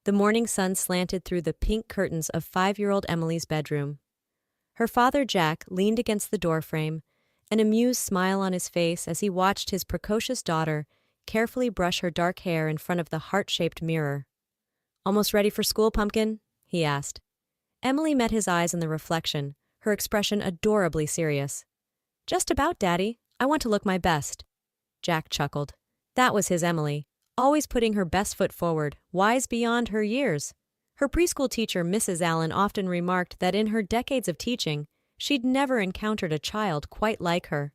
The morning sun slanted through the pink curtains of 5-year-old Emily's bedroom. Her father, Jack, leaned against the doorframe, an amused smile on his face as he watched his precocious daughter carefully brush her dark hair in front of the heart-shaped mirror. "Almost ready for school, Pumpkin?" he asked. Emily met his eyes in the reflection, her expression adorably serious. "Just about, Daddy. I want to look my best." Jack chuckled. That was his Emily, always putting her best foot forward, wise beyond her years. Her preschool teacher, Mrs. Allen, often remarked that in her decades of teaching, she'd never encountered a child quite like her.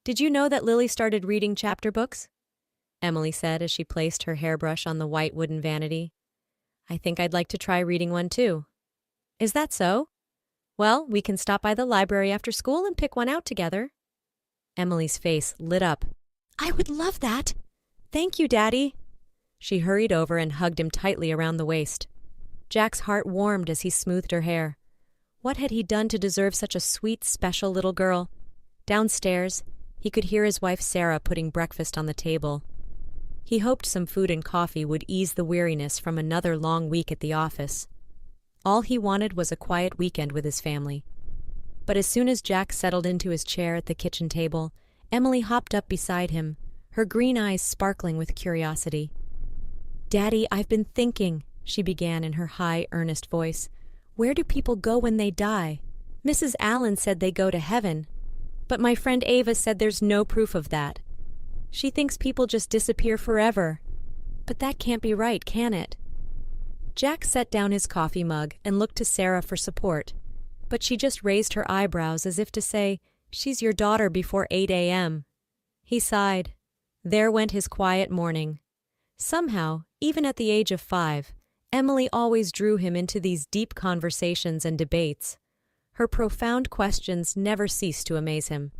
"Did you know that Lily started reading chapter books?" Emily said as she placed her hairbrush on the white wooden vanity. "I think I'd like to try reading one too." "Is that so? Well, we can stop by the library after school and pick one out together." Emily's face lit up. "I would love that. Thank you, Daddy." She hurried over and hugged him tightly around the waist. Jack's heart warmed as he smoothed her hair. What had he done to deserve such a sweet, special little girl? Downstairs, he could hear his wife Sarah putting breakfast on the table. He hoped some food and coffee would ease the weariness from another long week at the office. All he wanted was a quiet weekend with his family. But as soon as Jack settled into his chair at the kitchen table, Emily hopped up beside him, her green eyes sparkling with curiosity. "Daddy, I've been thinking," she began in her high, earnest voice. "Where do people go when they die? Mrs. Allen said they go to heaven. But my friend Ava said there's no proof of that. She thinks people just disappear forever. But that can't be right, can it?" Jack set down his coffee mug and looked to Sarah for support, but she just raised her eyebrows as if to say, "She's your daughter before 8 a.m. He sighed. There went his quiet morning. Somehow, even at the age of 5, Emily always drew him into these deep conversations and debates. Her profound questions never ceased to amaze him.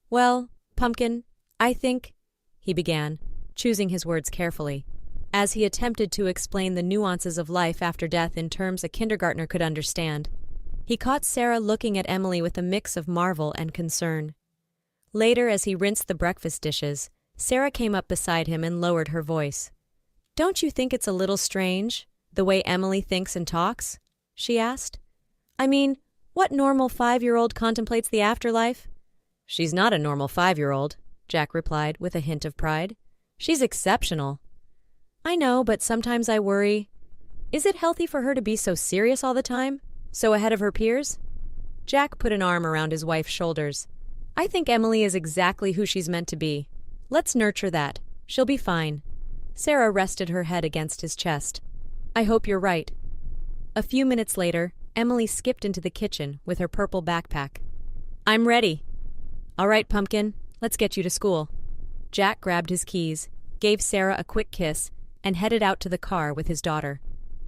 "Well, Pumpkin, I think," he began, choosing his words carefully, as he attempted to explain the nuances of life after death in terms a kindergartner could understand. He caught Sarah looking at Emily with a mix of marvel and concern. Later, as he rinsed the breakfast dishes, Sarah came up beside him and lowered her voice. "Don't you think it's a little strange, the way Emily thinks and talks?" she asked. "I mean, what normal 5-year-old contemplates the afterlife?" "She's not a normal 5-year-old, Jack replied with a hint of pride. "She's exceptional." "I know, but sometimes I worry. Is it healthy for her to be so serious all the time? So ahead of her peers?" Jack put an arm around his wife's shoulders. "I think Emily is exactly who she's meant to be. Let's nurture that. She'll be fine." Sarah rested her head against his chest. "I hope you're right." A few minutes later, Emily skipped into the kitchen with her purple backpack. "I'm ready." "All right, Pumpkin, let's get you to school." Jack grabbed his keys, gave Sarah a quick kiss, and headed out to the car with his daughter.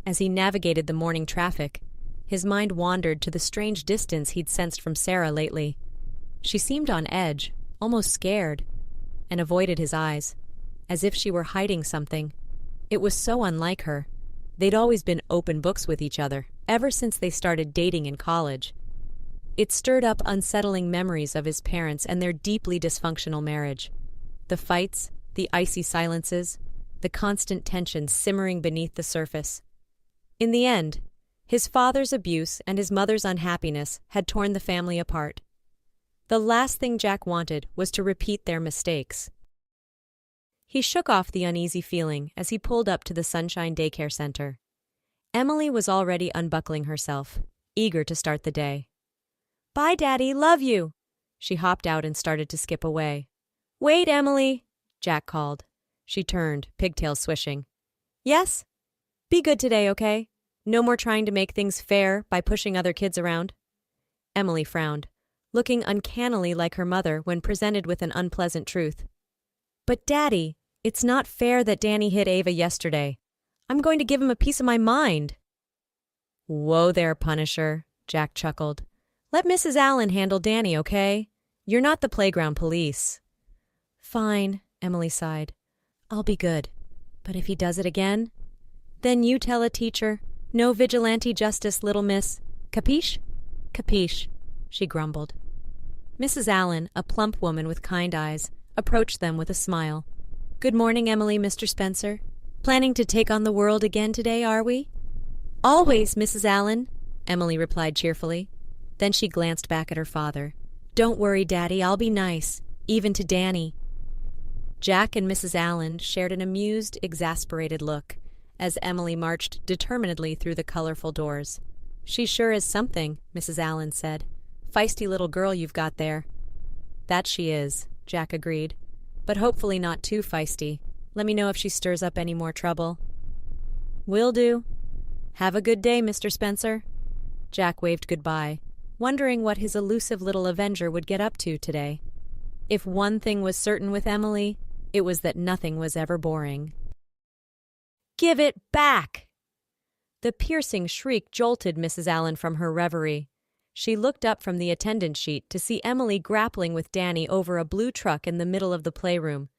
As he navigated the morning traffic, his mind wandered to the strange distance he'd sensed from Sarah lately. She seemed on edge, almost scared, and avoided his eyes, as if she were hiding something. It was so unlike her. They'd always been open books with each other, ever since they started dating in college. It stirred up unsettling memories of his parents and their deeply dysfunctional marriage. The fights, the icy silences, the constant tension simmering beneath the surface. In the end, his father's abuse and his mother's unhappiness had torn the family apart. The last thing Jack wanted was to repeat their mistakes. He shook off the uneasy feeling as he pulled up to the Sunshine Daycare Center. Emily was already unbuckling herself, eager to start the day. "Bye, Daddy, love you!" She hopped out and started to skip away. "Wait, Emily!" Jack called. She turned, pigtails swishing. "Yes? Be good today, okay? No more trying to make things fair by pushing other kids around." Emily frowned, looking uncannily like her mother when presented with an unpleasant truth. "But Daddy, it's not fair that Danny hit Ava yesterday. I'm going to give him a piece of my mind." "Whoa there, Punisher," Jack chuckled. "Let Mrs. Allen handle Danny, okay? You're not the playground police." "Fine," Emily sighed. "I'll be good. But if he does it again? Then you tell a teacher. No vigilante justice, little miss. Capiche?" "Capiche," she grumbled. Mrs. Allen, a plump woman with kind eyes, approached them with a smile. "Good morning, Emily, Mr. Spencer. Planning to take on the world again today, are we? Always, Mrs. Allen, Emily replied cheerfully. Then she glanced back at her father. Don't worry, Daddy, I'll be nice, even to Danny. Jack and Mrs. Allen shared an amused, exasperated look as Emily marched determinedly through the colorful doors. She sure is something, Mrs. Allen said. Feisty little girl you've got there. That she is, Jack agreed. But hopefully not too feisty. Let me know if she stirs up any more trouble. Will do. Have a good day, Mr. Spencer. Jack waved goodbye, wondering what his elusive little avenger would get up to today. If one thing was certain with Emily, it was that nothing was ever boring. Give it back! The piercing shriek jolted Mrs. Allen from her reverie. She looked up from the attendance sheet to see Emily grappling with Danny over a blue truck in the middle of the playroom.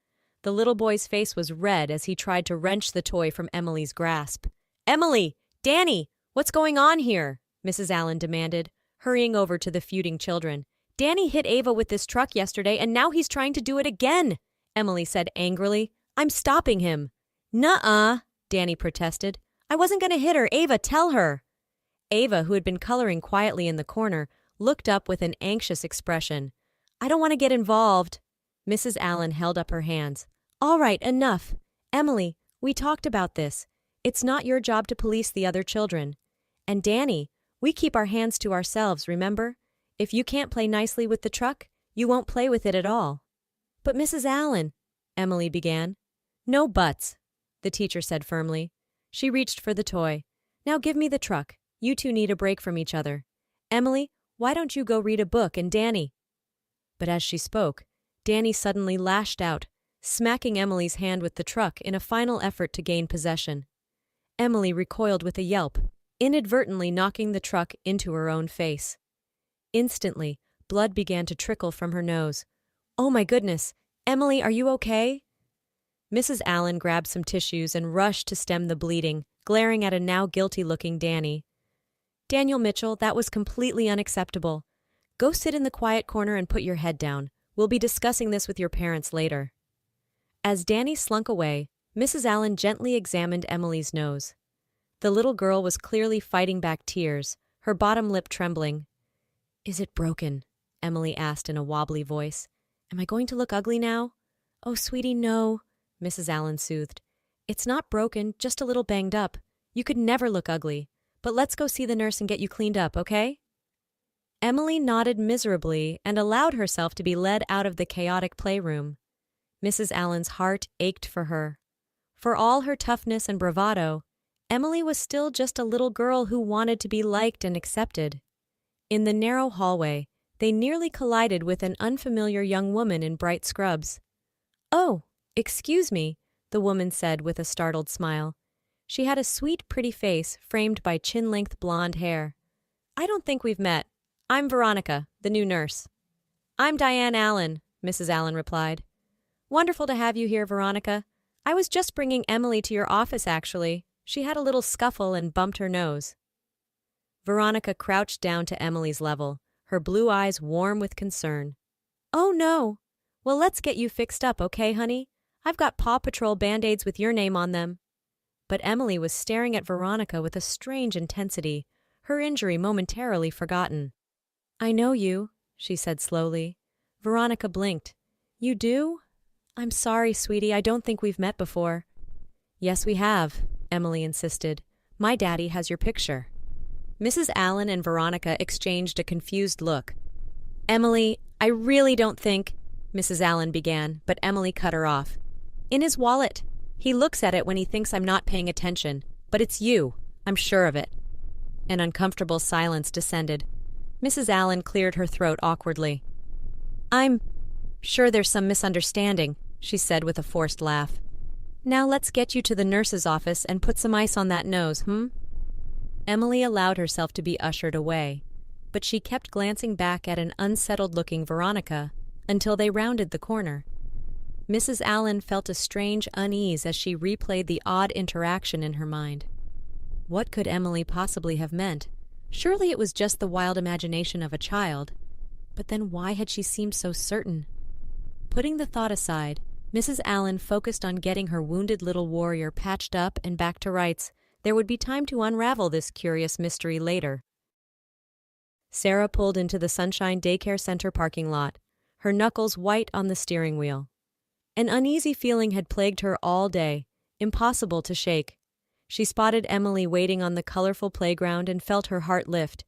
The little boy's face was red as he tried to wrench the toy from Emily's grasp. Emily! Danny! What's going on here? Mrs. Allen demanded, hurrying over to the feuding children. Danny hit Ava with this truck yesterday, and now he's trying to do it again, Emily said angrily. I'm stopping him. Nuh-uh, Danny protested. I wasn't going to hit her. Ava, tell her. Ava, who had been coloring quietly in the corner, looked up with an anxious expression. I don't want to get involved. Mrs. Allen held up her hands. All right, enough. Emily, we talked about this. It's not your job to police the other children. And Danny, we keep our hands to ourselves, remember? If you can't play nicely with the truck, you won't play with it at all. But Mrs. Allen, Emily began. No buts, the teacher said firmly. She reached for the toy. Now give me the truck. You two need a break from each other. Emily, why don't you go read a book, and Danny? But as she spoke, Danny suddenly lashed out, smacking Emily's hand with the truck in a final effort to gain possession. Emily recoiled with a yelp, inadvertently knocking the truck into her own face. Instantly, blood began to trickle from her nose. Oh my goodness! Emily, are you okay? Mrs. Allen grabbed some tissues and rushed to stem the bleeding, glaring at a now guilty-looking Danny. Daniel Mitchell, that was completely unacceptable. Go sit in the quiet corner and put your head down. We'll be discussing this with your parents later. As Danny slunk away, Mrs. Allen gently examined Emily's nose. The little girl was clearly fighting back tears, her bottom lip trembling. Is it broken? Emily asked in a wobbly voice. Am I going to look ugly now? Oh, sweetie, no, Mrs. Allen soothed. It's not broken, just a little banged up. You could never look ugly. But let's go see the nurse and get you cleaned up, okay? Emily nodded miserably and allowed herself to be led out of the chaotic playroom. Mrs. Allen's heart ached for her. For all her toughness and bravado, Emily was still just a little girl who wanted to be liked and accepted. In the narrow hallway, they nearly collided with an unfamiliar young woman in bright scrubs. Oh, excuse me, the woman said with a startled smile. She had a sweet, pretty face framed by chin-length blonde hair. I don't think we've met. I'm Veronica, the new nurse. I'm Diane Allen, Mrs. Allen replied. Wonderful to have you here, Veronica. I was just bringing Emily to your office, actually. She had a little scuffle and bumped her nose. Veronica crouched down to Emily's level, her blue eyes warm with concern. Oh, no. Well, let's get you fixed up, okay, honey? I've got Paw Patrol Band-Aids with your name on them. But Emily was staring at Veronica with a strange intensity, her injury momentarily forgotten. I know you, she said slowly. Veronica blinked. You do? I'm sorry, sweetie, I don't think we've met before. Yes, we have, Emily insisted. My daddy has your picture. Mrs. Allen and Veronica exchanged a confused look. Emily, I really don't think, Mrs. Allen began, but Emily cut her off. In his wallet. He looks at it when he thinks I'm not paying attention, but it's you. I'm sure of it. An uncomfortable silence descended. Mrs. Allen cleared her throat awkwardly. I'm sure there's some misunderstanding, she said with a forced laugh. Now let's get you to the nurse's office and put some ice on that nose, Emily allowed herself to be ushered away, but she kept glancing back at an unsettled-looking Veronica until they rounded the corner. Mrs. Allen felt a strange unease as she replayed the odd interaction in her mind. What could Emily possibly have meant? Surely it was just the wild imagination of a child. But then why had she seemed so certain? Putting the thought aside, Mrs. Allen focused on getting her wounded little warrior patched up and back to rights. There would be time to unravel this curious mystery later. Sarah pulled into the Sunshine Daycare Center parking lot, her knuckles white on the steering wheel. An uneasy feeling had plagued her all day, impossible to shake. She spotted Emily waiting on the colorful playground and felt her heart lift.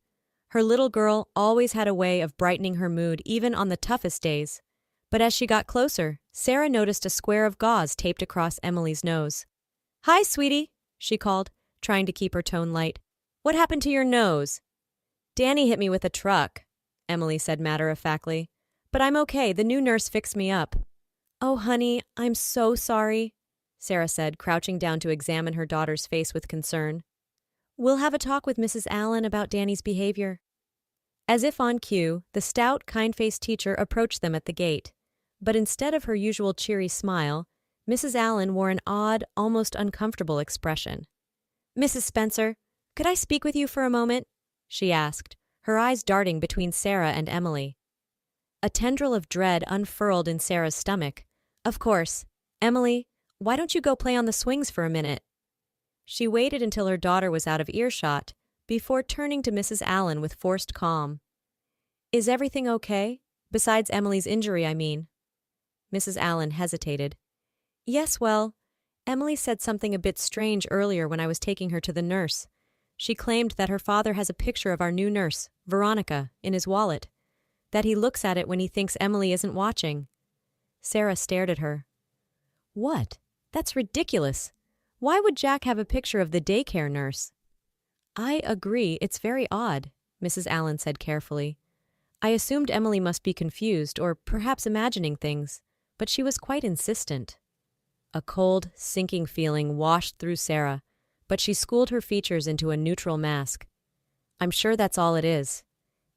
Her little girl always had a way of brightening her mood even on the toughest days. But as she got closer, Sarah noticed a square of gauze taped across Emily's nose. "Hi, sweetie," she called, trying to keep her tone light. "What happened to your nose?" "Danny hit me with a truck," Emily said matter-of-factly. "But I'm okay, the new nurse fixed me up." "Oh, honey, I'm so sorry," Sarah said, crouching down to examine her daughter's face with concern. "We'll have a talk with Mrs. Allen about Danny's behavior." As if on cue, the stout, kind-faced teacher approached them at the gate. But instead of her usual cheery smile, Mrs. Allen wore an odd, almost uncomfortable expression. "Mrs. Spencer, could I speak with you for a moment?" she asked, her eyes darting between Sarah and Emily. A tendril of dread unfurled in Sarah's stomach. "Of course. Emily, why don't you go play on the swings for a minute?" She waited until her daughter was out of earshot before turning to Mrs. Allen with forced calm. "Is everything okay? Besides Emily's injury, I mean." Mrs. Allen hesitated. "Yes, well, Emily said something a bit strange earlier when I was taking her to the nurse. She claimed that her father has a picture of our new nurse, Veronica, in his wallet, that he looks at it when he thinks Emily isn't watching." Sarah stared at her. "What? That's ridiculous. Why would Jack have a picture of the daycare nurse?" "I agree, it's very odd," Mrs. Allen said carefully. "I assumed Emily must be confused or perhaps imagining things, but she was quite insistent." A cold, sinking feeling washed through Sarah, but she schooled her features into a neutral mask. "I'm sure that's all it is.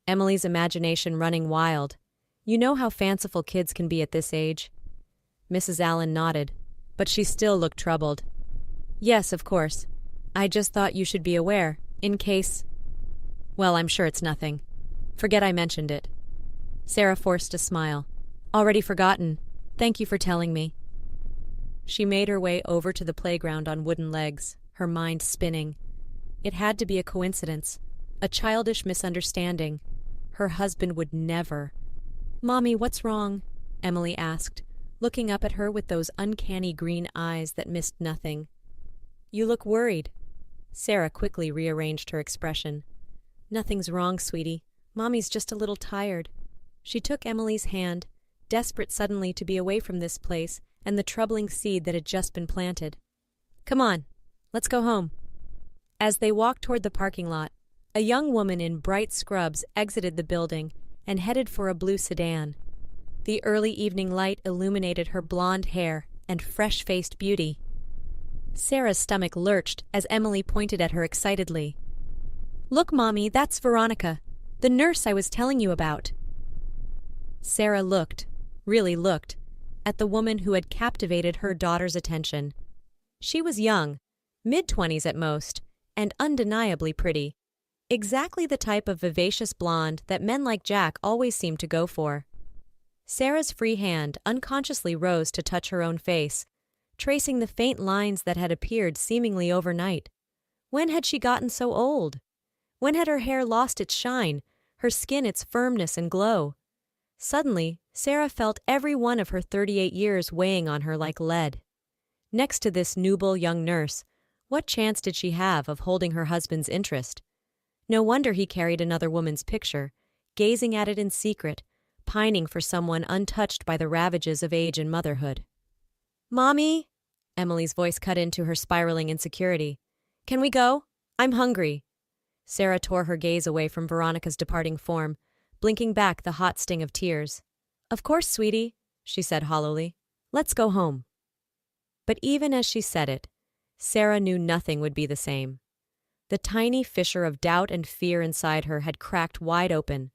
Emily's imagination running wild. You know how fanciful kids can be at this age." Mrs. Allen nodded, but she still looked troubled. "Yes, of course. I just thought you should be aware, in case— Well, I'm sure it's nothing. Forget I mentioned it." Sarah forced a smile. "Already forgotten. Thank you for telling me." She made her way over to the playground on wooden legs, her mind spinning. It had to be a coincidence, a childish misunderstanding. Her husband would never. "Mommy, what's wrong?" Emily asked, looking up at her with those uncanny green eyes that missed nothing. "You look worried." Sarah quickly rearranged her expression. "Nothing's wrong, sweetie. Mommy's just a little tired." She took Emily's hand, desperate suddenly to be away from this place and the troubling seed that had just been planted. "Come on, let's go home." As they walked toward the parking lot, a young woman in bright scrubs exited the building and headed for a blue sedan. The early evening light illuminated her blonde hair and fresh-faced beauty. Sarah's stomach lurched as Emily pointed at her excitedly. "Look, Mommy, that's Veronica, the nurse I was telling you about." Sarah looked, really looked, at the woman who had captivated her daughter's attention. She was young, mid-20s at most, and undeniably pretty. Exactly the type of vivacious blonde that men like Jack always seemed to go for. Sarah's free hand unconsciously rose to touch her own face, tracing the faint lines that had appeared seemingly overnight. When had she gotten so old? When had her hair lost its shine, her skin its firmness and glow? Suddenly, Sarah felt every one of her 38 years weighing on her like lead. Next to this nubile young nurse, what chance did she have of holding her husband's interest? No wonder he carried another woman's picture, gazing at it in secret, pining for someone untouched by the ravages of age and motherhood. "Mommy," Emily's voice cut into her spiraling insecurity. "Can we go? I'm hungry." Sarah tore her gaze away from Veronica's departing form, blinking back the hot sting of tears. "Of course, sweetie," she said hollowly. "Let's go home." But even as she said it, Sarah knew nothing would be the same. The tiny fissure of doubt and fear inside her had cracked wide open,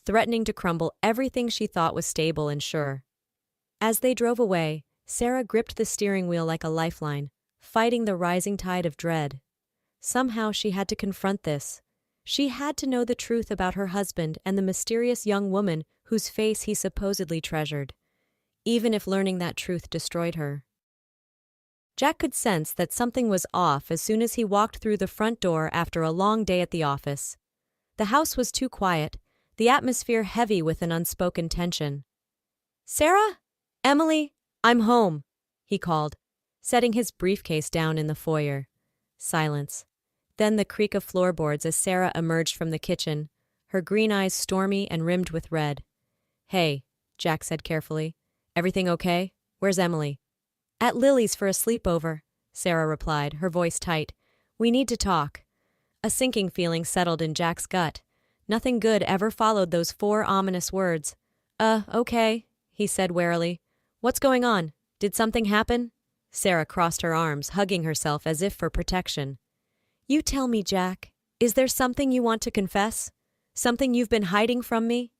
threatening to crumble everything she thought was stable and sure. As they drove away, Sarah gripped the steering wheel like a lifeline, fighting the rising tide of dread. Somehow she had to confront this. She had to know the truth about her husband and the mysterious young woman whose face he supposedly treasured. even if learning that truth destroyed her. Jack could sense that something was off as soon as he walked through the front door after a long day at the office. The house was too quiet, the atmosphere heavy with an unspoken tension. "Sarah? Emily? I'm home," he called, setting his briefcase down in the foyer. Silence. Then the creak of floorboards as Sarah emerged from the kitchen, her green eyes stormy and rimmed with red. "Hey," Jack said carefully. "Everything okay? Where's Emily?" "At Lily's for a sleepover," Sarah replied, her voice tight. "We need to talk." A sinking feeling settled in Jack's gut. Nothing good ever followed those 4 ominous words. Okay," he said warily. "What's going on? Did something happen?" Sarah crossed her arms, hugging herself as if for protection. "You tell me, Jack. Is there something you want to confess? Something you've been hiding from me?"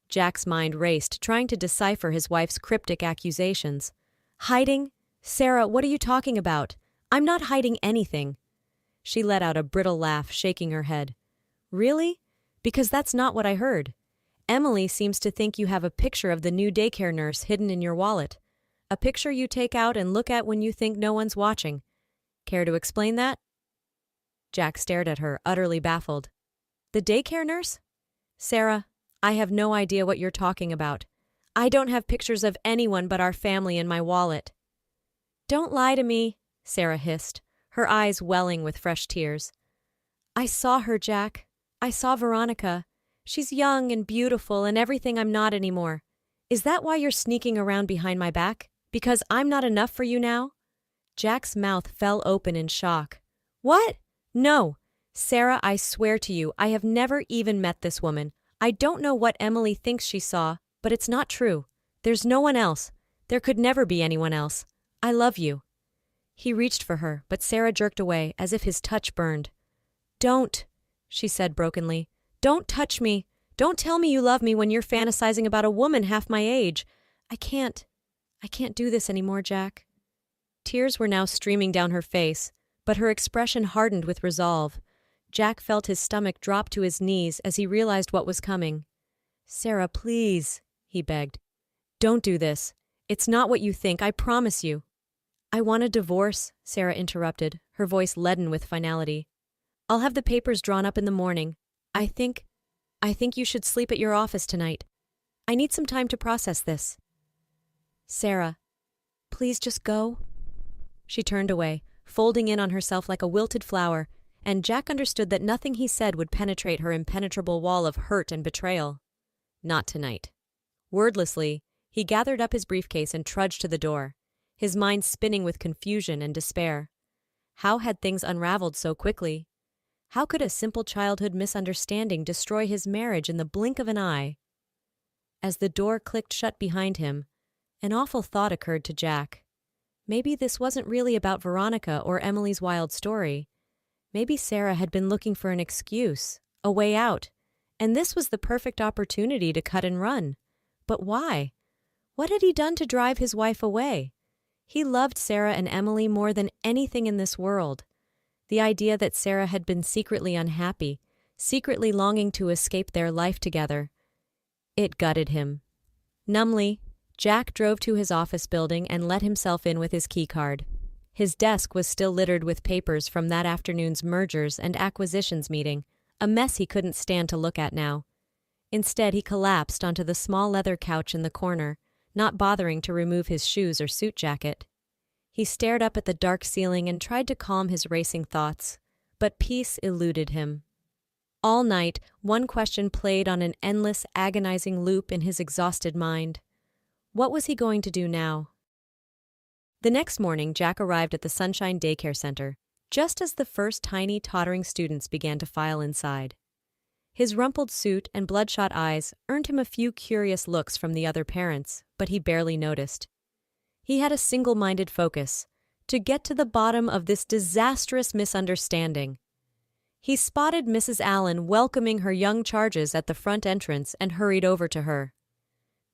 Jack's mind raced, trying to decipher his wife's cryptic accusations. "Hiding? Sarah, what are you talking about? I'm not hiding anything." She let out a brittle laugh, shaking her head. "Really? Because that's not what I heard. Emily seems to think you have a picture of the new daycare nurse hidden in your wallet. A picture you take out and look at when you think no one's watching. Care to explain that?" Jack stared at her, utterly baffled. "The daycare nurse? Sarah, I have no idea what you're talking about. I don't have pictures of anyone but our family in my wallet." "Don't lie to me," Sarah hissed, her eyes welling with fresh tears. "I saw her, Jack. I saw Veronica. She's young and beautiful and everything I'm not anymore. Is that why you're sneaking around behind my back? Because I'm not enough for you now?" Jack's mouth fell open in shock. "What? No. Sarah, I swear to you, I have never even met this woman. I don't know what Emily thinks she saw, but it's not true. There's no one else. There could never be anyone else. I love you." He reached for her, but Sarah jerked away, as if his touch burned. "Don't," she said brokenly. "Don't touch me. Don't tell me you love me when you're fantasizing about a woman half my age. I can't do this anymore, Jack." Tears were now streaming down her face, but her expression hardened with resolve. Jack felt his stomach drop to his knees as he realized what was coming. "Sarah, please," he begged. "Don't do this. It's not what you think, I promise you." "I want a divorce," Sarah interrupted, her voice leaden with finality. "I'll have the papers drawn up in the morning. I think you should sleep at your office tonight. I need some time to process this." "Sarah, please just go." She turned away, folding in on herself like a wilted flower, and Jack understood that nothing he said would penetrate her impenetrable wall of hurt and betrayal. Not tonight. Wordlessly, he gathered up his briefcase and trudged to the door, his mind spinning with confusion and despair. How had things unraveled so quickly? How could a simple childhood misunderstanding destroy his marriage in the blink of an eye? As the door clicked shut behind him, an awful thought occurred to Jack. Maybe this wasn't really about Veronica or Emily's wild story. Maybe Sarah had been looking for an excuse, a way out, and this was the perfect opportunity to cut and run. But why? What had he done to drive his wife away? He loved Sarah and Emily more than anything in this world. The idea that Sarah had been secretly unhappy, secretly longing to escape their life together, it gutted him. Numbly, Jack drove to his office building and let himself in with his keycard. His desk was still littered with papers from that afternoon's mergers and acquisitions meeting, a mess he couldn't stand to look at now. Instead, he collapsed onto the small leather couch in the corner, not bothering to remove his shoes or suit jacket. He stared up at the dark ceiling and tried to calm his racing thoughts, but peace eluded him. All night, one question played on an endless, agonizing loop in his exhausted mind. What was he going to do now? The next morning, Jack arrived at the Sunshine Daycare Center, just as the first tiny, tottering students began to file inside. His rumpled suit and bloodshot eyes earned him a few curious looks from the other parents, but he barely noticed. He had a single-minded focus: to get to the bottom of this disastrous misunderstanding. He spotted Mrs. Allen welcoming her young charges at the front entrance and hurried over to her.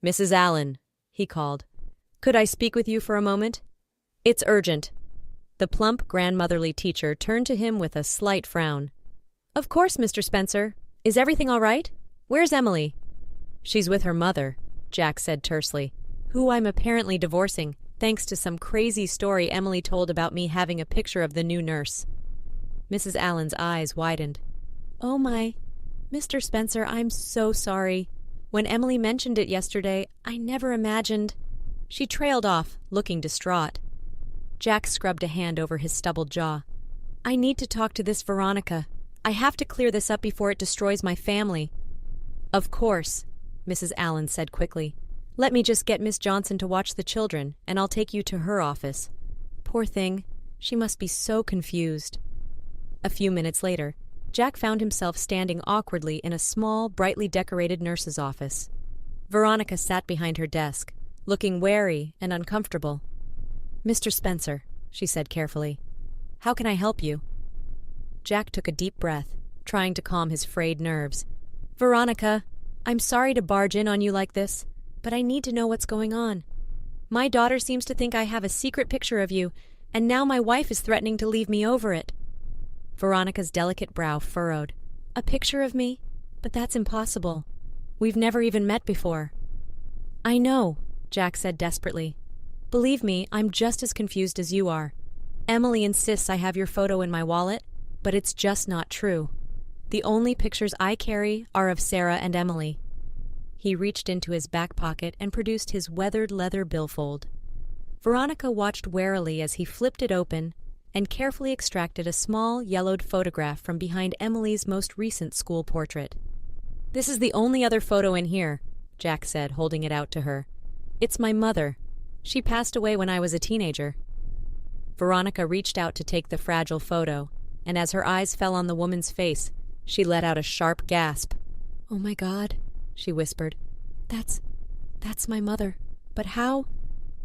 "Mrs. Allen," he called, "could I speak with you for a moment? It's urgent." The plump, grandmotherly teacher turned to him with a slight frown. "Of course, Mr. Spencer. Is everything all right? Where's Emily?" "She's with her mother," Jack said tersely. who I'm apparently divorcing, thanks to some crazy story Emily told about me having a picture of the new nurse. Mrs. Allen's eyes widened. Oh my, Mr. Spencer, I'm so sorry. When Emily mentioned it yesterday, I never imagined. She trailed off, looking distraught. Jack scrubbed a hand over his stubbled jaw. I need to talk to this Veronica. I have to clear this up before it destroys my family. Of course, Mrs. Allen said quickly. Let me just get Miss Johnson to watch the children, and I'll take you to her office. Poor thing, she must be so confused. A few minutes later, Jack found himself standing awkwardly in a small, brightly decorated nurse's office. Veronica sat behind her desk, looking wary and uncomfortable. Mr. Spencer, she said carefully, how can I help you? Jack took a deep breath, trying to calm his frayed nerves. Veronica, I'm sorry to barge in on you like this, but I need to know what's going on. My daughter seems to think I have a secret picture of you, and now my wife is threatening to leave me over it. Veronica's delicate brow furrowed. A picture of me? But that's impossible. We've never even met before. I know, Jack said desperately. Believe me, I'm just as confused as you are. Emily insists I have your photo in my wallet, but it's just not true. The only pictures I carry are of Sarah and Emily. He reached into his back pocket and produced his weathered leather billfold. Veronica watched warily as he flipped it open and carefully extracted a small, yellowed photograph from behind Emily's most recent school portrait. This is the only other photo in here, Jack said, holding it out to her. It's my mother. She passed away when I was a teenager. Veronica reached out to take the fragile photo, and as her eyes fell on the woman's face, she let out a sharp gasp. Oh my God, she whispered. That's my mother. But how?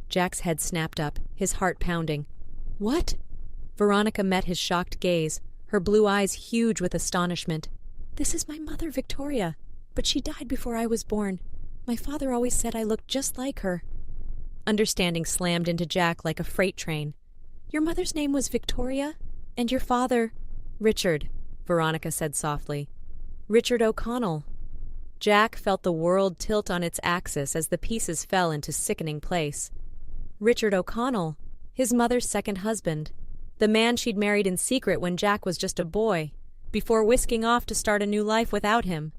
Jack's head snapped up, his heart pounding. What? Veronica met his shocked gaze, her blue eyes huge with astonishment. This is my mother, Victoria, but she died before I was born. My father always said I looked just like her. Understanding slammed into Jack like a freight train. Your mother's name was Victoria? And your father? Richard, Veronica said softly. Richard O'Connell. Jack felt the world tilt on its axis as the pieces fell into sickening place. Richard O'Connell, his mother's second husband. The man she'd married in secret when Jack was just a boy, before whisking off to start a new life without him.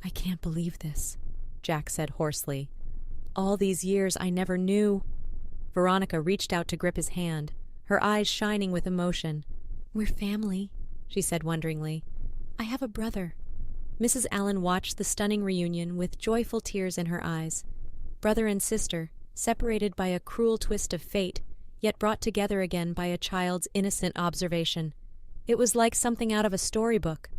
I can't believe this, Jack said hoarsely. All these years I never knew. Veronica reached out to grip his hand, her eyes shining with emotion. We're family, she said wonderingly. I have a brother. Mrs. Allen watched the stunning reunion with joyful tears in her eyes. Brother and sister, separated by a cruel twist of fate, yet brought together again by a child's innocent observation. It was like something out of a storybook.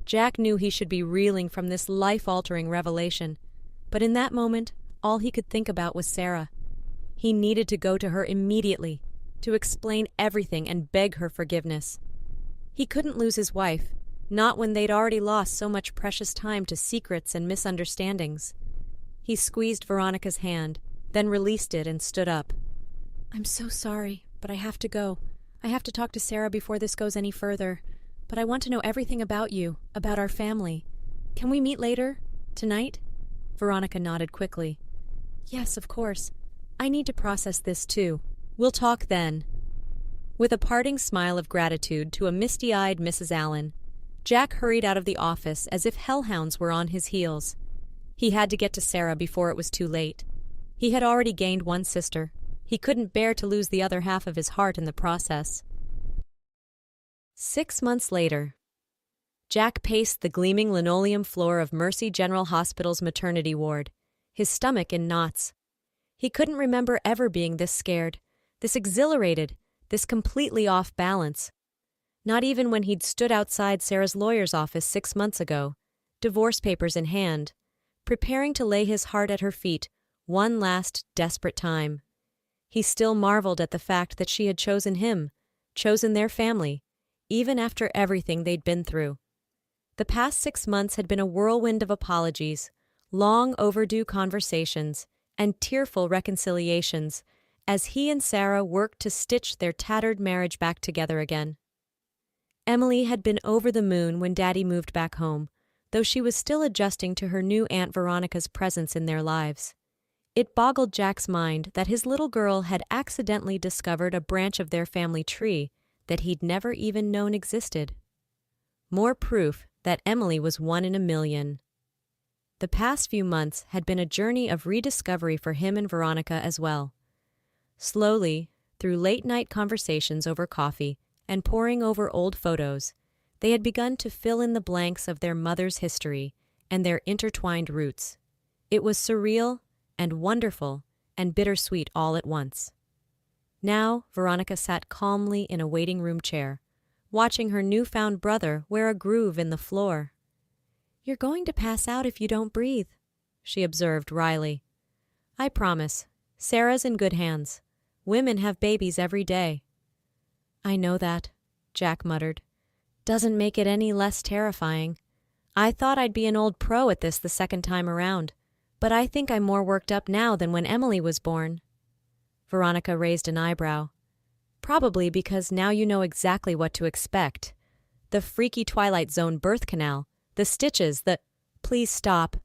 Jack knew he should be reeling from this life-altering revelation, but in that moment, all he could think about was Sarah. He needed to go to her immediately, to explain everything and beg her forgiveness. He couldn't lose his wife, not when they'd already lost so much precious time to secrets and misunderstandings. He squeezed Veronica's hand, then released it and stood up. I'm so sorry, but I have to go. I have to talk to Sarah before this goes any further. But I want to know everything about you, about our family. Can we meet later? Tonight? Veronica nodded quickly. Yes, of course. I need to process this too. We'll talk then. With a parting smile of gratitude to a misty-eyed Mrs. Allen, Jack hurried out of the office as if hellhounds were on his heels. He had to get to Sarah before it was too late. He had already gained one sister. He couldn't bear to lose the other half of his heart in the process. 6 months later, Jack paced the gleaming linoleum floor of Mercy General Hospital's maternity ward, his stomach in knots. He couldn't remember ever being this scared, this exhilarated, this completely off balance. Not even when he'd stood outside Sarah's lawyer's office 6 months ago, divorce papers in hand, preparing to lay his heart at her feet one last desperate time. He still marveled at the fact that she had chosen him, chosen their family, even after everything they'd been through. The past 6 months had been a whirlwind of apologies, long overdue conversations, and tearful reconciliations as he and Sarah worked to stitch their tattered marriage back together again. Emily had been over the moon when Daddy moved back home, though she was still adjusting to her new Aunt Veronica's presence in their lives. It boggled Jack's mind that his little girl had accidentally discovered a branch of their family tree that he'd never even known existed. More proof that Emily was one in a million. The past few months had been a journey of rediscovery for him and Veronica as well. Slowly, through late-night conversations over coffee and poring over old photos, they had begun to fill in the blanks of their mother's history and their intertwined roots. It was surreal and wonderful and bittersweet all at once. Now, Veronica sat calmly in a waiting room chair, watching her newfound brother wear a groove in the floor. "You're going to pass out if you don't breathe," she observed wryly. "I promise. Sarah's in good hands. Women have babies every day." "I know that," Jack muttered. "Doesn't make it any less terrifying. I thought I'd be an old pro at this the second time around, but I think I'm more worked up now than when Emily was born." Veronica raised an eyebrow. "Probably because now you know exactly what to expect. The freaky Twilight Zone birth canal, the stitches, the—" "Please stop,"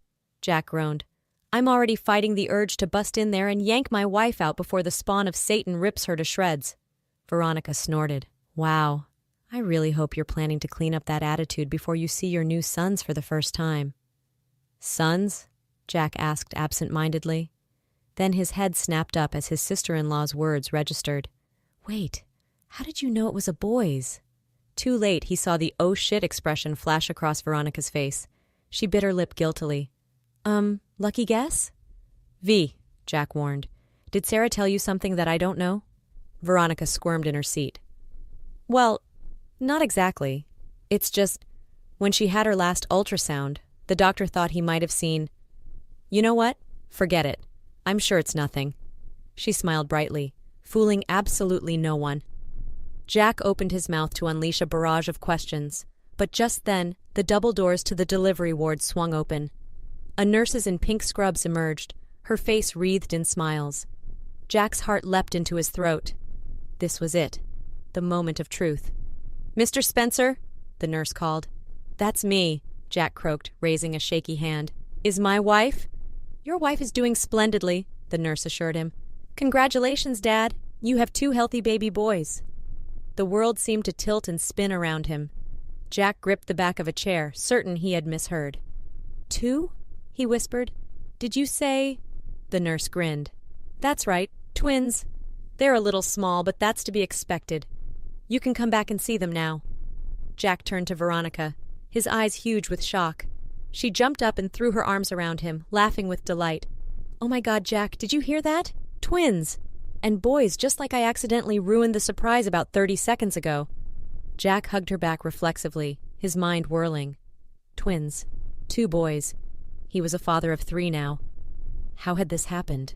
Jack groaned. "I'm already fighting the urge to bust in there and yank my wife out before the spawn of Satan rips her to shreds." Veronica snorted. "Wow. I really hope you're planning to clean up that attitude before you see your new sons for the first time." "Sons?" Jack asked absent-mindedly. Then his head snapped up as his sister-in-law's words registered. "Wait, how did you know it was a boy's?" Too late, he saw the "oh shit" expression flash across Veronica's face. She bit her lip guiltily. Lucky guess?" "V," Jack warned. "Did Sarah tell you something that I don't know?" Veronica squirmed in her seat. "Well, not exactly. It's just, when she had her last ultrasound, the doctor thought he might have seen—" "You know what? Forget it. I'm sure it's nothing." She smiled brightly, fooling absolutely no one. Jack opened his mouth to unleash a barrage of questions, but just then, the double doors to the delivery ward swung open. A nurse in pink scrubs emerged, her face wreathed in smiles. Jack's heart leapt into his throat. This was it, the moment of truth. "Mr. Spencer?" the nurse called. "That's me," Jack croaked, raising a shaky hand. "Is my wife—" "Your wife is doing splendidly," the nurse assured him. "Congratulations, Dad. You have 2 healthy baby boys." The world seemed to tilt and spin around him. Jack gripped the back of a chair, certain he had misheard. "2?" he whispered. "Did you say—" The nurse grinned. "That's right, twins. They're a little small, but that's to be expected. You can come back and see them now." Jack turned to Veronica, his eyes huge with shock. She jumped up and threw her arms around him, laughing with delight. "Oh my God, Jack, did you hear that? Twins! And boys, just like I accidentally ruined the surprise about 30 seconds ago." Jack hugged her back reflexively, his mind whirling. Twins. 2 boys. He was a father of 3 now. How had this happened?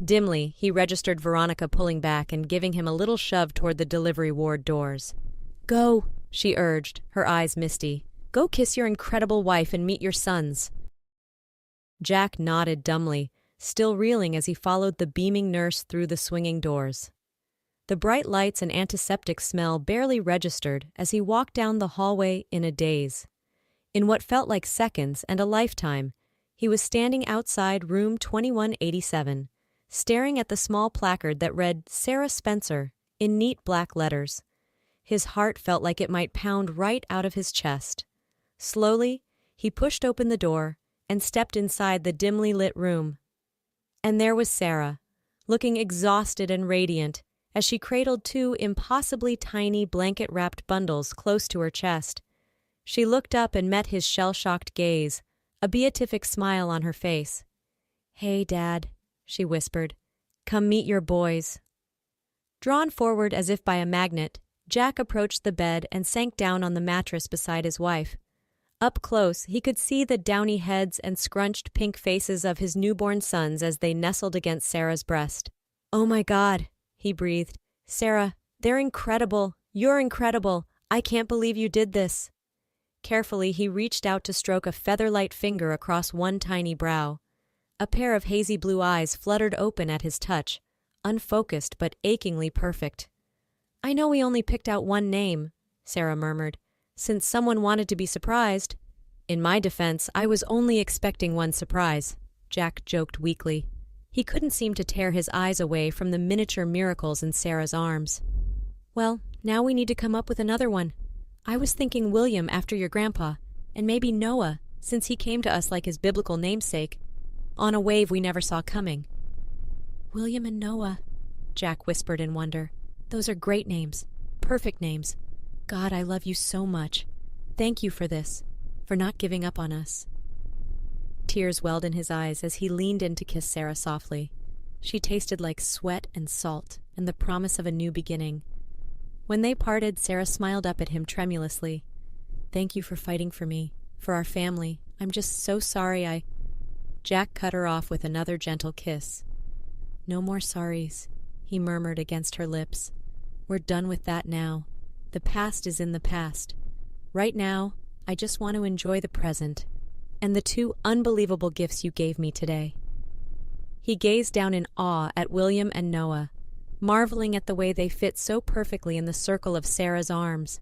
Dimly, he registered Veronica pulling back and giving him a little shove toward the delivery ward doors. "Go," she urged, her eyes misty. "Go kiss your incredible wife and meet your sons." Jack nodded dumbly, still reeling as he followed the beaming nurse through the swinging doors. The bright lights and antiseptic smell barely registered as he walked down the hallway in a daze. In what felt like seconds and a lifetime, he was standing outside room 2187, staring at the small placard that read Sarah Spencer in neat black letters. His heart felt like it might pound right out of his chest. Slowly, he pushed open the door and stepped inside the dimly lit room. And there was Sarah, looking exhausted and radiant as she cradled 2 impossibly tiny blanket-wrapped bundles close to her chest. She looked up and met his shell-shocked gaze, a beatific smile on her face. "Hey, Dad," she whispered. "Come meet your boys." Drawn forward as if by a magnet, Jack approached the bed and sank down on the mattress beside his wife. Up close, he could see the downy heads and scrunched pink faces of his newborn sons as they nestled against Sarah's breast. "Oh my God," he breathed. "Sarah, they're incredible. You're incredible. I can't believe you did this." Carefully, he reached out to stroke a feather-light finger across one tiny brow. A pair of hazy blue eyes fluttered open at his touch, unfocused but achingly perfect. "I know we only picked out one name," Sarah murmured, "since someone wanted to be surprised." "In my defense, I was only expecting one surprise," Jack joked weakly. He couldn't seem to tear his eyes away from the miniature miracles in Sarah's arms. Well, now we need to come up with another one. I was thinking William after your grandpa, and maybe Noah, since he came to us like his biblical namesake, on a wave we never saw coming. William and Noah, Jack whispered in wonder. Those are great names. Perfect names. God, I love you so much. Thank you for this, for not giving up on us. Tears welled in his eyes as he leaned in to kiss Sarah softly. She tasted like sweat and salt and the promise of a new beginning. When they parted, Sarah smiled up at him tremulously. Thank you for fighting for me, for our family. I'm just so sorry Jack cut her off with another gentle kiss. No more sorries, he murmured against her lips. We're done with that now. The past is in the past. Right now, I just want to enjoy the present and the two unbelievable gifts you gave me today. He gazed down in awe at William and Noah, marveling at the way they fit so perfectly in the circle of Sarah's arms.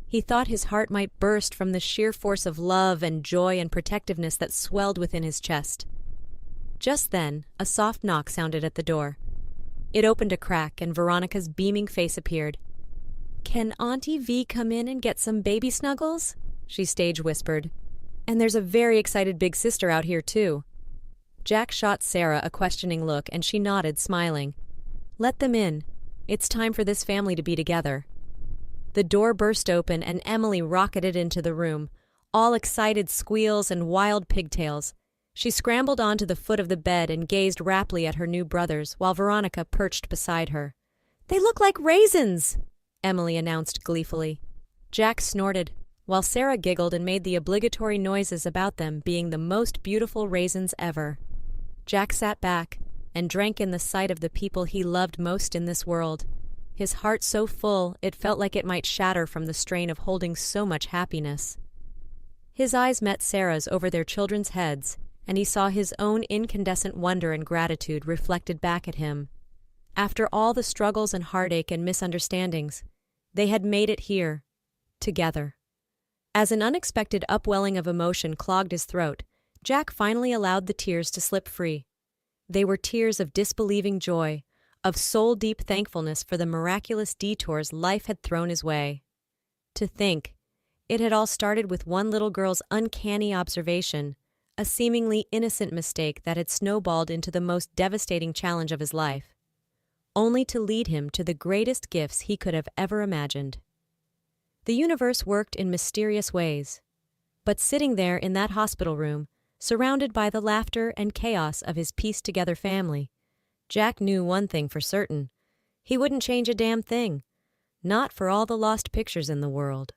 He thought his heart might burst from the sheer force of love and joy and protectiveness that swelled within his chest. Just then, a soft knock sounded at the door. It opened a crack, and Veronica's beaming face appeared. "Can Auntie V come in and get some baby snuggles?" she stage whispered. "And there's a very excited big sister out here, too." Jack shot Sarah a questioning look, and she nodded, smiling. "Let them in. It's time for this family to be together." The door burst open, and Emily rocketed into the room, all excited squeals and wild pigtails. She scrambled onto the foot of the bed and gazed raptly at her new brothers, while Veronica perched beside her. "They look like raisins!" Emily announced gleefully. Jack snorted, while Sarah giggled and made the obligatory noises about them being the most beautiful raisins ever. Jack sat back and drank in the sight of the people he loved most in this world, his heart so full it felt like it might shatter from the strain of holding so much happiness. His eyes met Sarah's over their children's heads, and he saw his own incandescent wonder and gratitude reflected back at him. After all the struggles and heartache and misunderstandings, they had made it here, together. As an unexpected upwelling of emotion clogged his throat, Jack finally allowed the tears to slip free. They were tears of disbelieving joy, of soul-deep thankfulness for the miraculous detours life had thrown his way. To think, it had all started with one little girl's uncanny observation, a seemingly innocent mistake that had snowballed into the most devastating challenge of his life, only to lead him to the greatest gifts he could have ever imagined. The universe worked in mysterious ways, but sitting there in that hospital room, surrounded by the laughter and chaos of his pieced-together family, Jack knew one thing for certain. He wouldn't change a damn thing, not for all the lost pictures in the world.